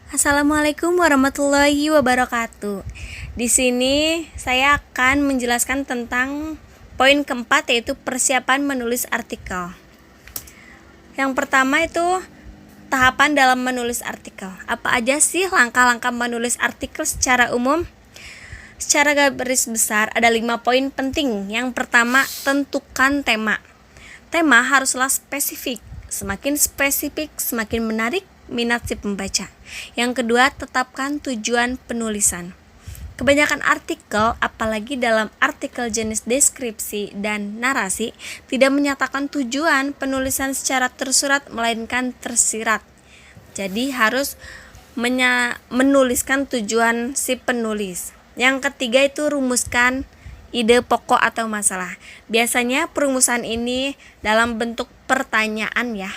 Assalamualaikum warahmatullahi wabarakatuh. Di sini saya akan menjelaskan tentang poin keempat, yaitu persiapan menulis artikel. Yang pertama itu tahapan dalam menulis artikel. Apa aja sih langkah-langkah menulis artikel secara umum? Secara garis besar ada 5 poin penting. Yang pertama, tentukan tema. Tema haruslah spesifik. Semakin spesifik, semakin menarik minat si pembaca. Yang kedua, tetapkan tujuan penulisan. Kebanyakan artikel, apalagi dalam artikel jenis deskripsi dan narasi, tidak menyatakan tujuan penulisan secara tersurat melainkan tersirat. Jadi harus menuliskan tujuan si penulis. Yang ketiga itu rumuskan ide pokok atau masalah. Biasanya perumusan ini dalam bentuk pertanyaan ya.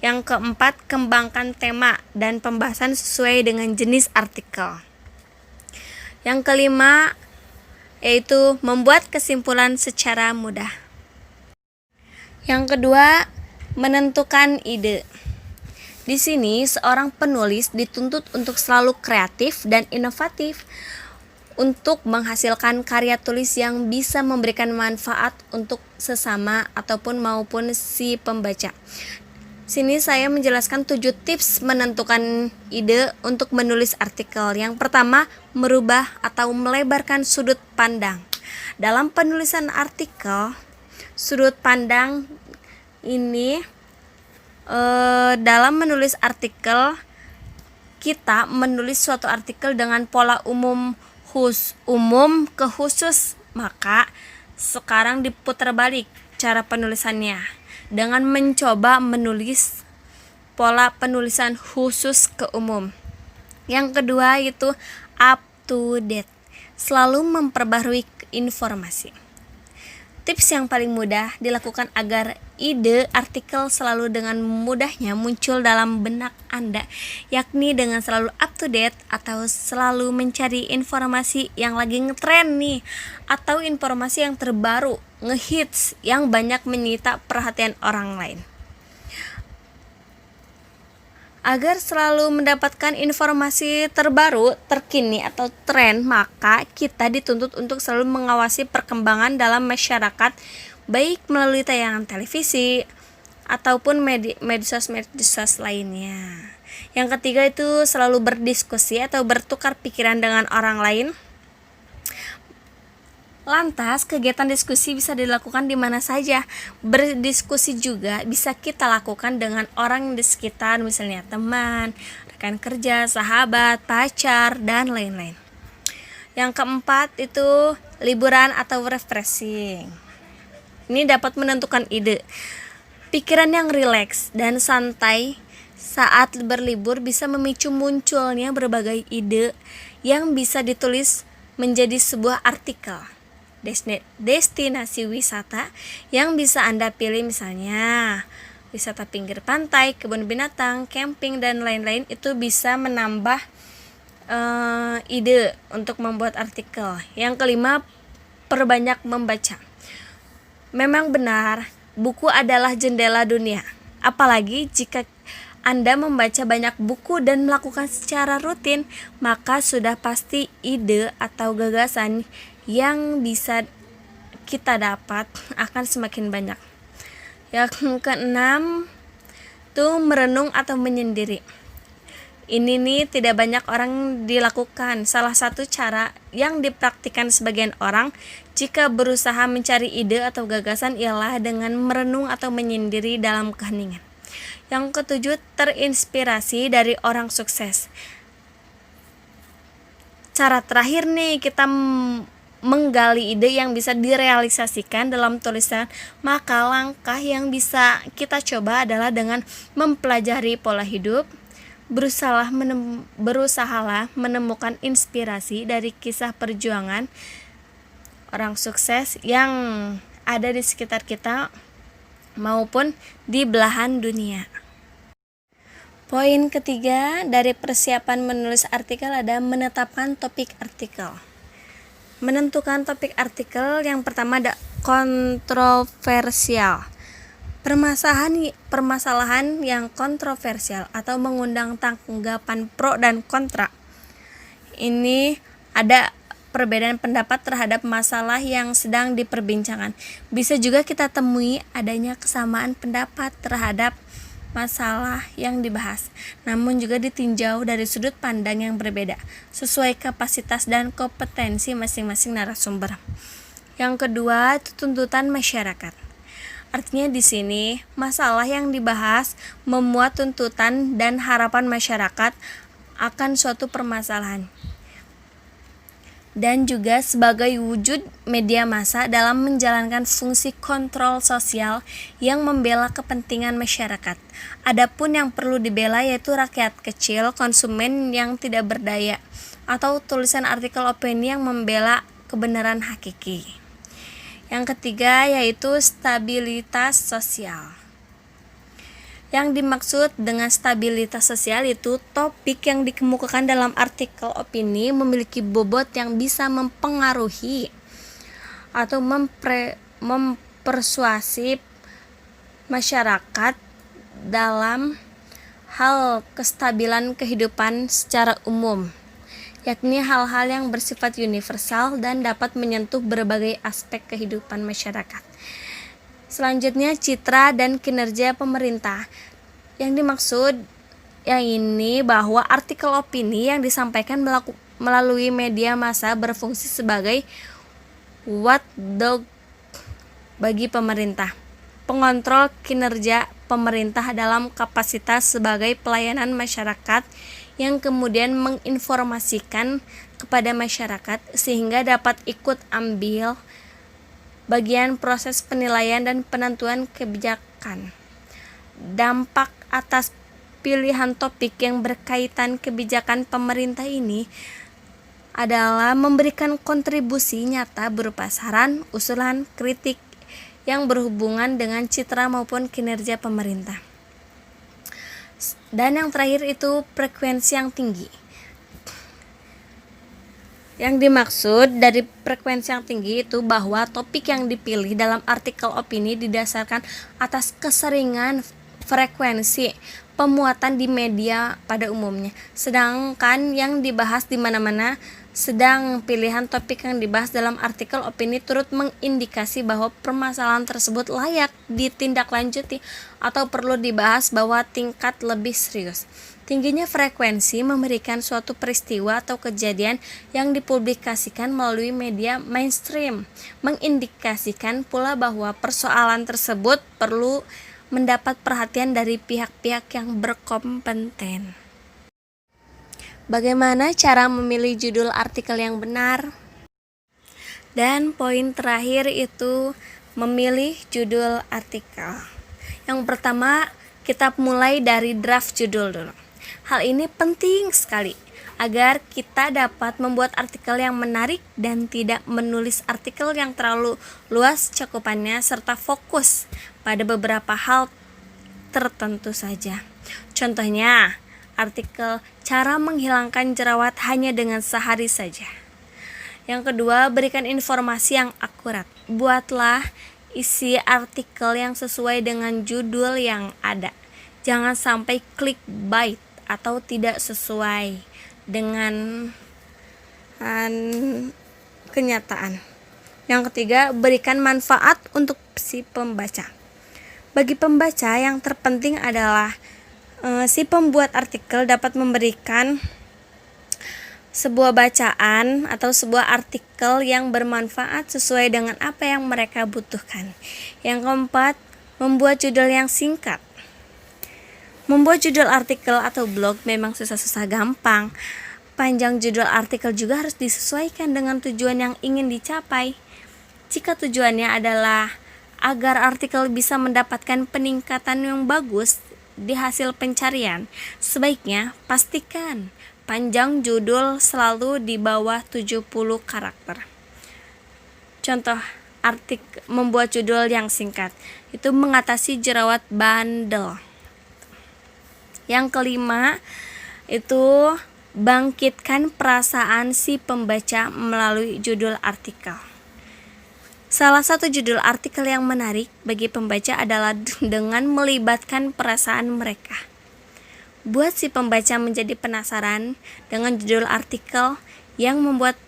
Yang keempat, kembangkan tema dan pembahasan sesuai dengan jenis artikel. Yang kelima, yaitu membuat kesimpulan secara mudah. Yang kedua, menentukan ide. Di sini, seorang penulis dituntut untuk selalu kreatif dan inovatif untuk menghasilkan karya tulis yang bisa memberikan manfaat untuk sesama ataupun maupun si pembaca. Sini saya menjelaskan 7 tips menentukan ide untuk menulis artikel. Yang pertama, merubah atau melebarkan sudut pandang. Dalam penulisan artikel, sudut pandang ini dalam menulis artikel, kita menulis suatu artikel dengan pola umum ke khusus, maka sekarang diputar balik cara penulisannya dengan mencoba menulis pola penulisan khusus ke umum. Yang kedua itu up to date, selalu memperbarui informasi. Tips yang paling mudah dilakukan agar ide artikel selalu dengan mudahnya muncul dalam benak Anda, yakni dengan selalu up to date atau selalu mencari informasi yang lagi ngetren nih, atau informasi yang terbaru, ngehits, yang banyak menyita perhatian orang lain. Agar selalu mendapatkan informasi terbaru, terkini atau tren, maka kita dituntut untuk selalu mengawasi perkembangan dalam masyarakat, baik melalui tayangan televisi ataupun medsos lainnya. Yang ketiga itu selalu berdiskusi atau bertukar pikiran dengan orang lain. Lantas, kegiatan diskusi bisa dilakukan di mana saja. Berdiskusi juga bisa kita lakukan dengan orang di sekitar, misalnya teman, rekan kerja, sahabat, pacar, dan lain-lain. Yang keempat itu liburan atau refreshing. Ini dapat menentukan ide. Pikiran yang rileks dan santai saat berlibur bisa memicu munculnya berbagai ide yang bisa ditulis menjadi sebuah artikel. Destinasi wisata yang bisa Anda pilih, misalnya wisata pinggir pantai, kebun binatang, camping, dan lain-lain, itu bisa menambah ide untuk membuat artikel. Yang kelima, perbanyak membaca. Memang benar, buku adalah jendela dunia. Apalagi jika Anda membaca banyak buku dan melakukan secara rutin, maka sudah pasti ide atau gagasan yang bisa kita dapat akan semakin banyak. Yang keenam tuh merenung atau menyendiri. Ini nih tidak banyak orang dilakukan. Salah satu cara yang dipraktikkan sebagian orang jika berusaha mencari ide atau gagasan ialah dengan merenung atau menyendiri dalam keheningan. Yang ketujuh, terinspirasi dari orang sukses. Cara terakhir nih kita menggali ide yang bisa direalisasikan dalam tulisan, maka langkah yang bisa kita coba adalah dengan mempelajari pola hidup, berusahalah menemukan inspirasi dari kisah perjuangan orang sukses yang ada di sekitar kita maupun di belahan dunia. Poin ketiga dari persiapan menulis artikel ada menetapkan topik artikel. Menentukan topik artikel, yang pertama ada kontroversial. Permasalahan yang kontroversial atau mengundang tanggapan pro dan kontra. Ini ada perbedaan pendapat terhadap masalah yang sedang diperbincangkan. Bisa juga kita temui adanya kesamaan pendapat terhadap masalah yang dibahas, namun juga ditinjau dari sudut pandang yang berbeda, sesuai kapasitas dan kompetensi masing-masing narasumber. Yang kedua, itu tuntutan masyarakat. Artinya di sini masalah yang dibahas memuat tuntutan dan harapan masyarakat akan suatu permasalahan. Dan juga sebagai wujud media massa dalam menjalankan fungsi kontrol sosial yang membela kepentingan masyarakat. Adapun yang perlu dibela yaitu rakyat kecil, konsumen yang tidak berdaya, atau tulisan artikel opini yang membela kebenaran hakiki. Yang ketiga yaitu stabilitas sosial. Yang dimaksud dengan stabilitas sosial itu topik yang dikemukakan dalam artikel opini memiliki bobot yang bisa mempengaruhi atau mempersuasif masyarakat dalam hal kestabilan kehidupan secara umum, yakni hal-hal yang bersifat universal dan dapat menyentuh berbagai aspek kehidupan masyarakat. Selanjutnya, citra dan kinerja pemerintah. Yang dimaksud yang ini bahwa artikel opini yang disampaikan melalui media massa berfungsi sebagai watchdog bagi pemerintah, pengontrol kinerja pemerintah dalam kapasitas sebagai pelayanan masyarakat yang kemudian menginformasikan kepada masyarakat sehingga dapat ikut ambil bagian proses penilaian dan penentuan kebijakan. Dampak atas pilihan topik yang berkaitan kebijakan pemerintah ini adalah memberikan kontribusi nyata berupa saran, usulan, kritik yang berhubungan dengan citra maupun kinerja pemerintah. Dan yang terakhir itu frekuensi yang tinggi. Yang dimaksud dari frekuensi yang tinggi itu bahwa topik yang dipilih dalam artikel opini didasarkan atas keseringan frekuensi pemuatan di media pada umumnya. Sedangkan yang dibahas di mana-mana, sedang pilihan topik yang dibahas dalam artikel opini turut mengindikasi bahwa permasalahan tersebut layak ditindaklanjuti atau perlu dibahas bahwa tingkat lebih serius. Tingginya frekuensi memberikan suatu peristiwa atau kejadian yang dipublikasikan melalui media mainstream, mengindikasikan pula bahwa persoalan tersebut perlu mendapat perhatian dari pihak-pihak yang berkompeten. Bagaimana cara memilih judul artikel yang benar? Dan poin terakhir itu memilih judul artikel. Yang pertama, kita mulai dari draft judul dulu. Hal ini penting sekali agar kita dapat membuat artikel yang menarik dan tidak menulis artikel yang terlalu luas cakupannya serta fokus pada beberapa hal tertentu saja. Contohnya, artikel cara menghilangkan jerawat hanya dengan sehari saja. Yang kedua, berikan informasi yang akurat. Buatlah isi artikel yang sesuai dengan judul yang ada. Jangan sampai clickbait atau tidak sesuai dengan kenyataan. Yang ketiga, berikan manfaat untuk si pembaca. Bagi pembaca yang terpenting adalah si pembuat artikel dapat memberikan sebuah bacaan atau sebuah artikel yang bermanfaat sesuai dengan apa yang mereka butuhkan. Yang keempat, membuat judul yang singkat. Membuat judul artikel atau blog memang susah-susah gampang. Panjang judul artikel juga harus disesuaikan dengan tujuan yang ingin dicapai. Jika tujuannya adalah agar artikel bisa mendapatkan peningkatan yang bagus di hasil pencarian, sebaiknya pastikan panjang judul selalu di bawah 70 karakter. Contoh artikel membuat judul yang singkat itu mengatasi jerawat bandel. Yang kelima itu bangkitkan perasaan si pembaca melalui judul artikel. Salah satu judul artikel yang menarik bagi pembaca adalah dengan melibatkan perasaan mereka. Buat si pembaca menjadi penasaran dengan judul artikel yang membuat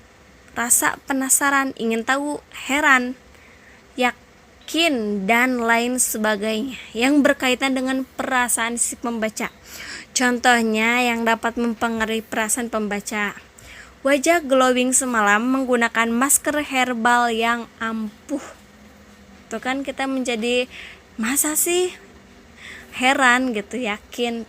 rasa penasaran, ingin tahu, heran, yakin, dan lain sebagainya yang berkaitan dengan perasaan si pembaca. Contohnya yang dapat mempengaruhi perasaan pembaca. Wajah glowing semalam menggunakan masker herbal yang ampuh. Itu kan kita menjadi, masa sih? Heran gitu, yakin.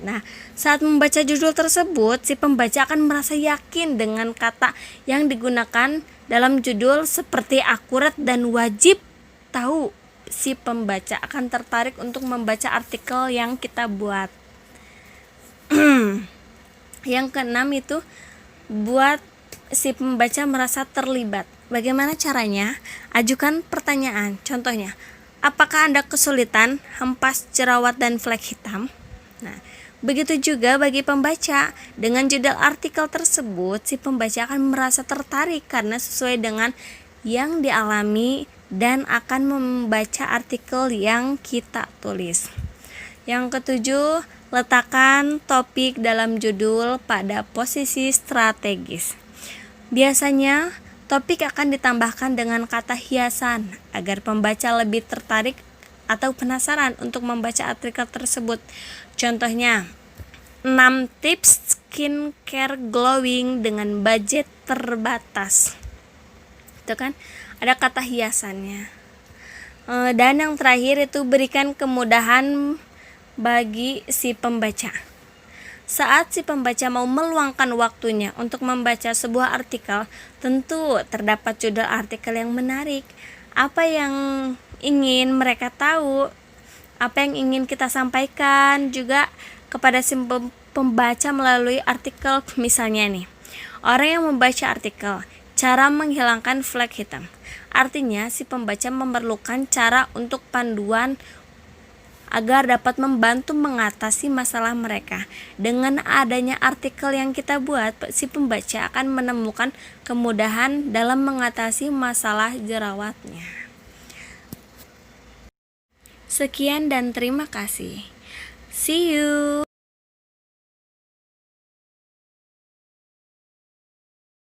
Nah, saat membaca judul tersebut, si pembaca akan merasa yakin dengan kata yang digunakan dalam judul seperti akurat dan wajib tahu. Si pembaca akan tertarik untuk membaca artikel yang kita buat. Yang keenam itu buat si pembaca merasa terlibat. Bagaimana caranya? Ajukan pertanyaan. Contohnya, apakah Anda kesulitan hempas jerawat dan flek hitam? Nah, begitu juga bagi pembaca. Dengan judul artikel tersebut, si pembaca akan merasa tertarik karena sesuai dengan yang dialami dan akan membaca artikel yang kita tulis. Yang ketujuh, letakkan topik dalam judul pada posisi strategis. Biasanya, topik akan ditambahkan dengan kata hiasan agar pembaca lebih tertarik atau penasaran untuk membaca artikel tersebut. Contohnya, 6 tips skincare glowing dengan budget terbatas. Itu kan ada kata hiasannya. Dan yang terakhir itu berikan kemudahan bagi si pembaca. Saat si pembaca mau meluangkan waktunya untuk membaca sebuah artikel, tentu terdapat judul artikel yang menarik. Apa yang ingin mereka tahu, apa yang ingin kita sampaikan juga kepada si pembaca melalui artikel. Misalnya nih, orang yang membaca artikel cara menghilangkan flek hitam. Artinya si pembaca memerlukan cara untuk panduan agar dapat membantu mengatasi masalah mereka. Dengan adanya artikel yang kita buat, si pembaca akan menemukan kemudahan dalam mengatasi masalah jerawatnya. Sekian dan terima kasih. See you.